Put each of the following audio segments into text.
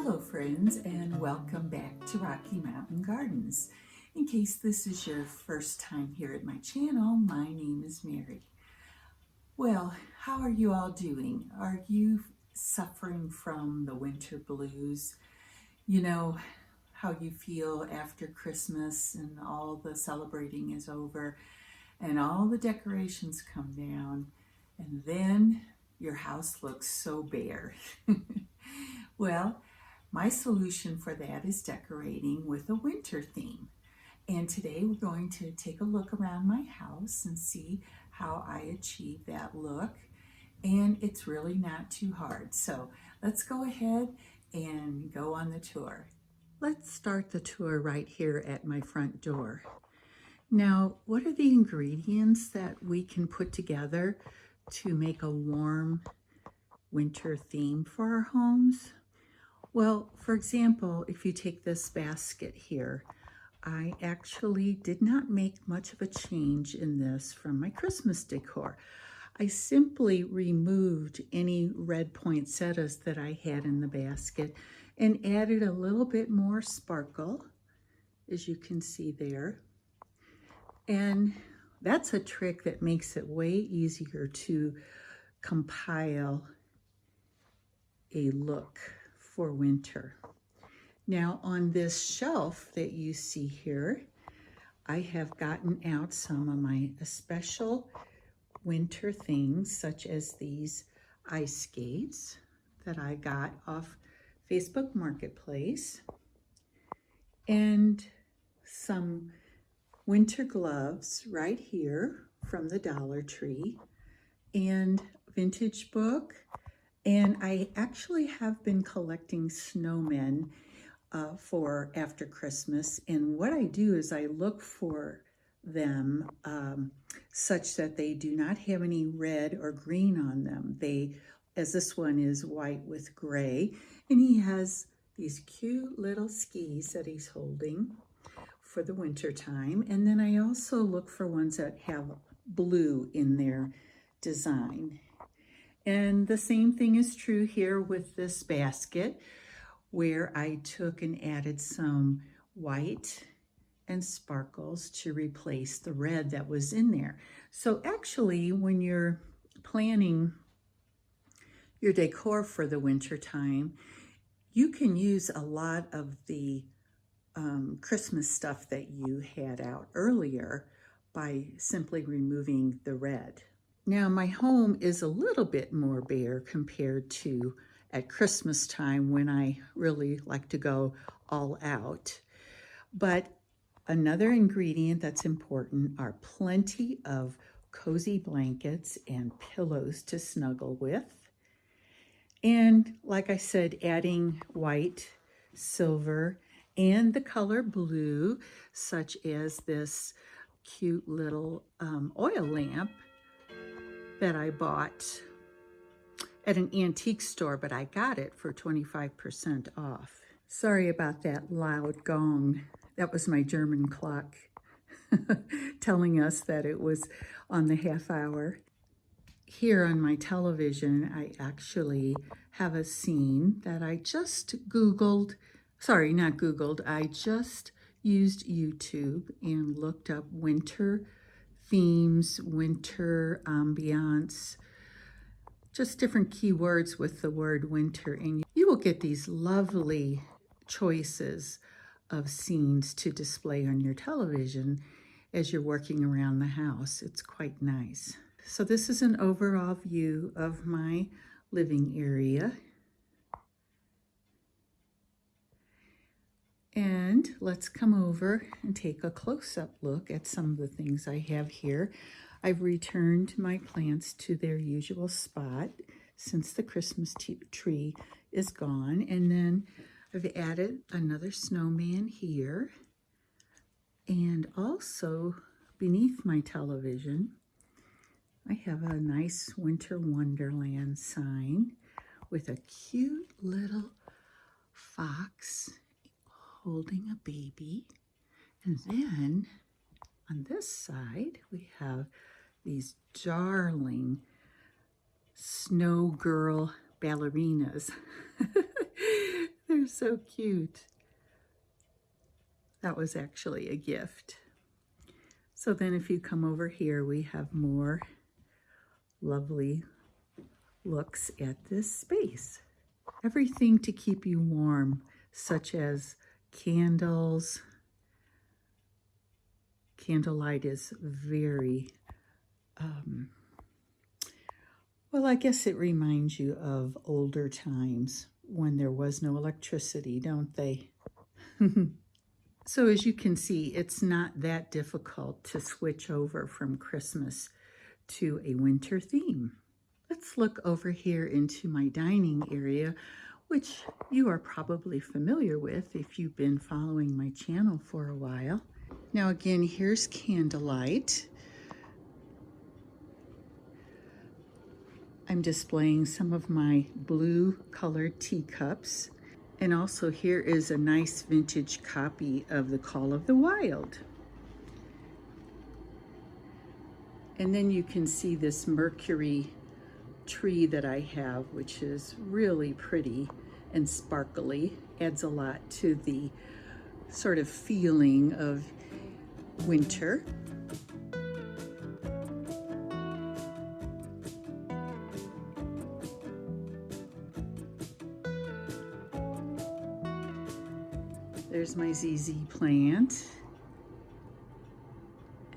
Hello friends, and welcome back to Rocky Mountain Gardens. In case this is your first time here at my channel, my name is Mary. Well, how are you all doing? Are you suffering from the winter blues? You know how you feel after Christmas and all the celebrating is over and all the decorations come down and then your house looks so bare. Well, my solution for that is decorating with a winter theme. And today we're going to take a look around my house and see how I achieve that look. And it's really not too hard. So let's go ahead and go on the tour. Let's start the tour right here at my front door. Now, what are the ingredients that we can put together to make a warm winter theme for our homes? Well, for example, if you take this basket here, I actually did not make much of a change in this from my Christmas decor. I simply removed any red poinsettias that I had in the basket and added a little bit more sparkle, as you can see there. And that's a trick that makes it way easier to compile a look for winter. Now on this shelf that you see here, I have gotten out some of my special winter things, such as these ice skates that I got off Facebook Marketplace, and some winter gloves right here from the Dollar Tree, and vintage book. And I actually have been collecting snowmen for after Christmas. And what I do is I look for them such that they do not have any red or green on them. As this one is white with gray, and he has these cute little skis that he's holding for the winter time. And then I also look for ones that have blue in their design. And the same thing is true here with this basket, where I took and added some white and sparkles to replace the red that was in there. So actually, when you're planning your decor for the winter time, you can use a lot of the Christmas stuff that you had out earlier by simply removing the red. Now my home is a little bit more bare compared to at Christmas time, when I really like to go all out. But another ingredient that's important are plenty of cozy blankets and pillows to snuggle with. And like I said, adding white, silver, and the color blue, such as this cute little oil lamp that I bought at an antique store, but I got it for 25% off. Sorry about that loud gong. That was my German clock telling us that it was on the half hour. Here on my television, I actually have a scene that I just Googled. Sorry, not Googled. I just used YouTube and looked up winter themes, winter ambiance, just different keywords with the word winter, and you will get these lovely choices of scenes to display on your television as you're working around the house. It's quite nice. So this is an overall view of my living area. And let's come over and take a close-up look at some of the things I have here. I've returned my plants to their usual spot since the Christmas tree is gone. And then I've added another snowman here. And also beneath my television, I have a nice Winter Wonderland sign with a cute little fox holding a baby. And then on this side, we have these darling snow girl ballerinas. They're so cute. That was actually a gift. So then if you come over here, we have more lovely looks at this space. Everything to keep you warm, such as candles. Candlelight is very, well, I guess it reminds you of older times when there was no electricity, don't they? So as you can see, it's not that difficult to switch over from Christmas to a winter theme. Let's look over here into my dining area, which you are probably familiar with if you've been following my channel for a while. Now again, here's candlelight. I'm displaying some of my blue colored teacups. And also here is a nice vintage copy of The Call of the Wild. And then you can see this Mercury tree that I have, which is really pretty and sparkly. Adds a lot to the sort of feeling of winter. There's my ZZ plant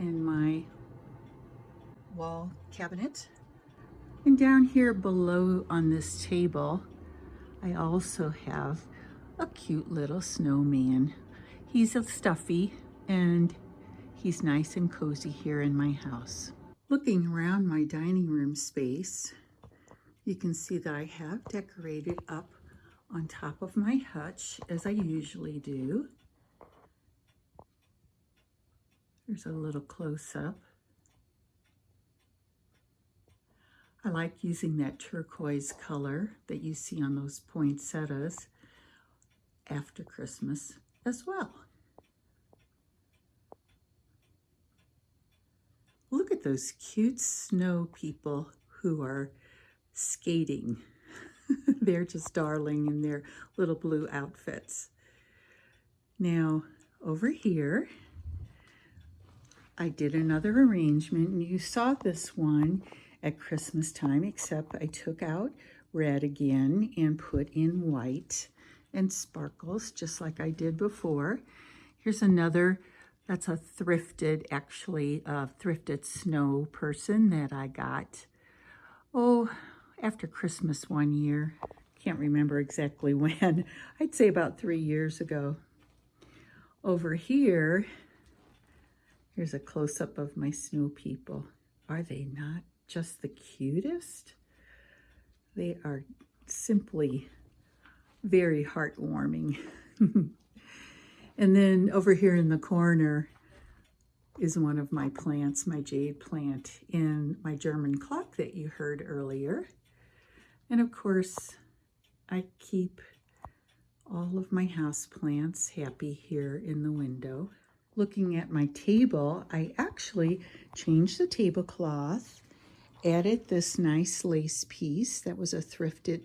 and my wall cabinet. And down here below on this table, I also have a cute little snowman. He's a stuffy and he's nice and cozy here in my house. Looking around my dining room space, you can see that I have decorated up on top of my hutch, as I usually do. There's a little close-up. I like using that turquoise color that you see on those poinsettias after Christmas as well. Look at those cute snow people who are skating. They're just darling in their little blue outfits. Now, over here, I did another arrangement, and you saw this one at Christmas time, except I took out red again and put in white and sparkles, just like I did before. Here's another, that's a thrifted, actually a thrifted snow person that I got, after Christmas one year. Can't remember exactly when. I'd say about 3 years ago. Over here, here's a close-up of my snow people. Are they not just the cutest? They are simply very heartwarming. And then over here in the corner is one of my plants, my jade plant, and my German clock that you heard earlier. And of course, I keep all of my house plants happy here in the window. Looking at my table, I actually changed the tablecloth, added this nice lace piece that was a thrifted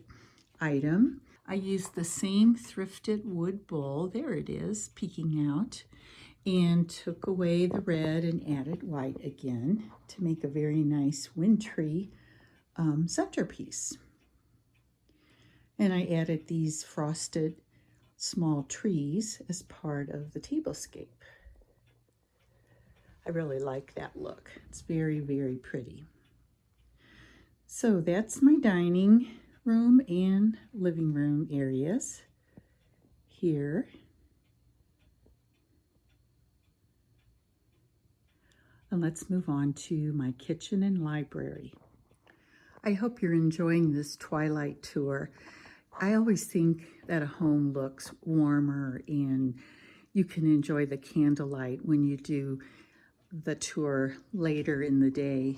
item. I used the same thrifted wood bowl, there it is, peeking out, and took away the red and added white again to make a very nice wintry centerpiece. And I added these frosted small trees as part of the tablescape. I really like that look. It's very, very pretty. So that's my dining room and living room areas here. And let's move on to my kitchen and library. I hope you're enjoying this twilight tour. I always think that a home looks warmer and you can enjoy the candlelight when you do the tour later in the day.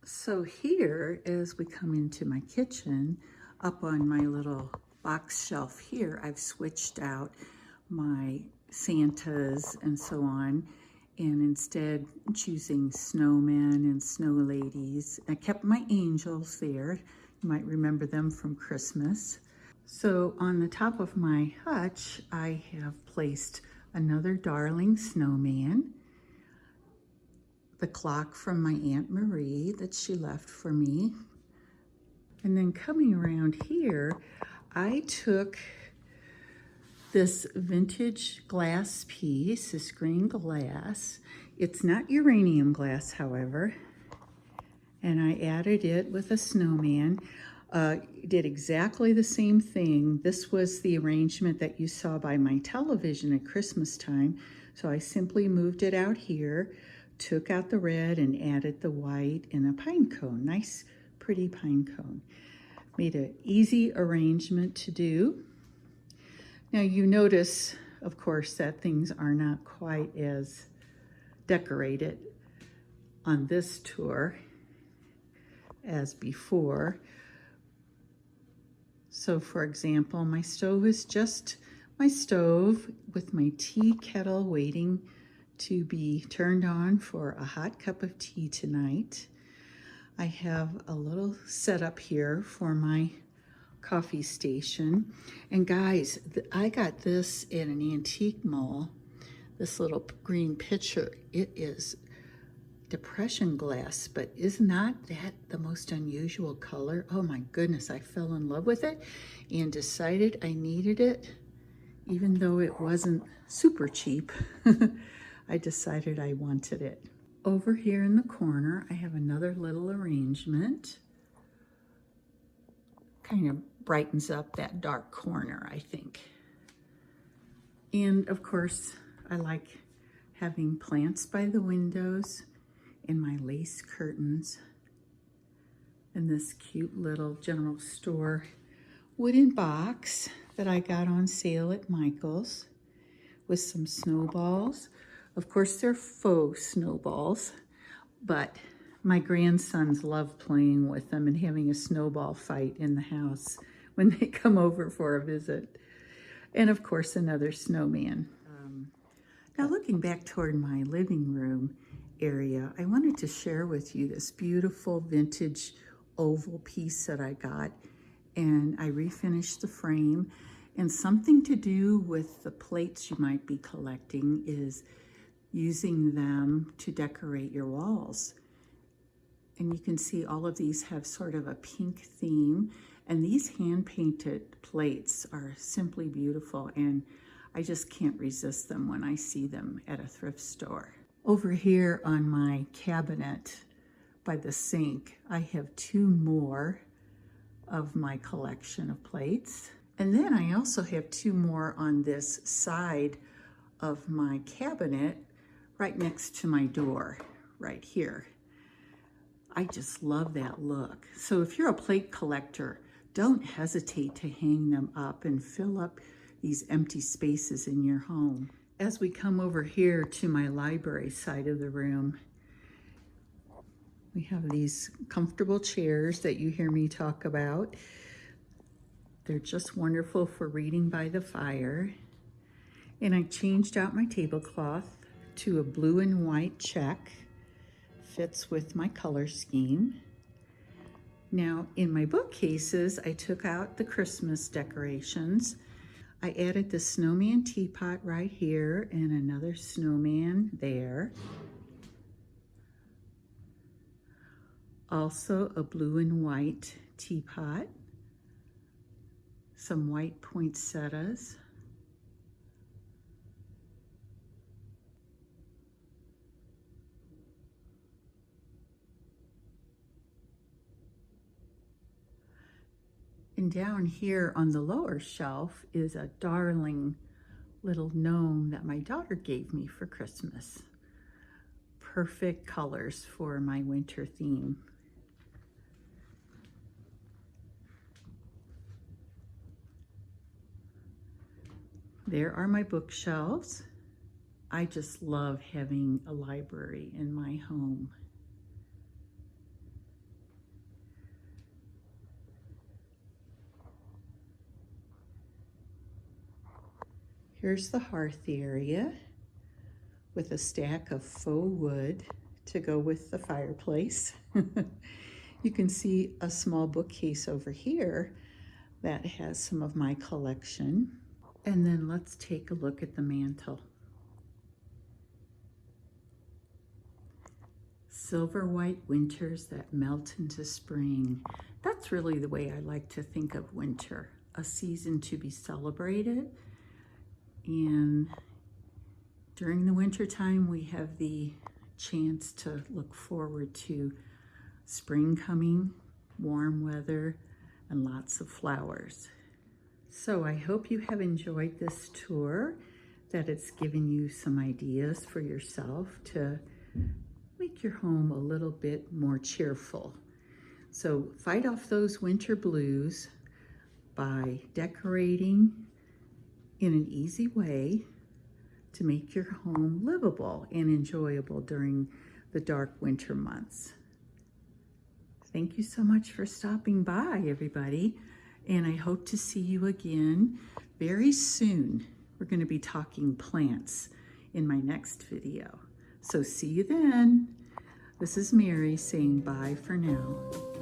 So here, as we come into my kitchen, up on my little box shelf here, I've switched out my Santas and so on, and instead choosing snowmen and snow ladies. I kept my angels there. You might remember them from Christmas. So on the top of my hutch, I have placed another darling snowman, the clock from my Aunt Marie that she left for me. And then coming around here, I took this vintage glass piece, this green glass. It's not uranium glass, however. And I added it with a snowman. Did exactly the same thing. This was the arrangement that you saw by my television at Christmas time. So I simply moved it out here, took out the red and added the white and a pine cone. Nice, pretty pine cone. Made an easy arrangement to do. Now you notice, of course, that things are not quite as decorated on this tour as before. So for example, my stove is just my stove with my tea kettle waiting to be turned on for a hot cup of tea tonight. I have a little setup here for my coffee station. And guys, I got this in an antique mall, this little green pitcher. It is depression glass, but is not that the most unusual color? Oh my goodness, I fell in love with it and decided I needed it, even though it wasn't super cheap. I decided I wanted it. Over here in the corner, I have another little arrangement. Kind of brightens up that dark corner, I think. And of course, I like having plants by the windows and my lace curtains and this cute little general store wooden box that I got on sale at Michael's with some snowballs. Of course, they're faux snowballs, but my grandsons love playing with them and having a snowball fight in the house when they come over for a visit. And of course, another snowman. Now looking back toward my living room area, I wanted to share with you this beautiful vintage oval piece that I got, and I refinished the frame. And something to do with the plates you might be collecting is using them to decorate your walls. And you can see all of these have sort of a pink theme, and these hand-painted plates are simply beautiful, and I just can't resist them when I see them at a thrift store. Over here on my cabinet by the sink, I have two more of my collection of plates. And then I also have two more on this side of my cabinet right next to my door, right here. I just love that look. So if you're a plate collector, don't hesitate to hang them up and fill up these empty spaces in your home. As we come over here to my library side of the room, we have these comfortable chairs that you hear me talk about. They're just wonderful for reading by the fire. And I changed out my tablecloth to a blue and white check. Fits with my color scheme. Now in my bookcases, I took out the Christmas decorations. I added the snowman teapot right here and another snowman there. Also a blue and white teapot. Some white poinsettias. And down here on the lower shelf is a darling little gnome that my daughter gave me for Christmas. Perfect colors for my winter theme. There are my bookshelves. I just love having a library in my home. Here's the hearth area with a stack of faux wood to go with the fireplace. You can see a small bookcase over here that has some of my collection. And then let's take a look at the mantle. Silver white winters that melt into spring. That's really the way I like to think of winter, a season to be celebrated. And during the winter time, we have the chance to look forward to spring coming, warm weather, and lots of flowers. So I hope you have enjoyed this tour, that it's given you some ideas for yourself to make your home a little bit more cheerful. So fight off those winter blues by decorating in an easy way to make your home livable and enjoyable during the dark winter months. Thank you so much for stopping by, everybody, and I hope to see you again very soon. We're going to be talking plants in my next video. So see you then. This is Mary saying bye for now.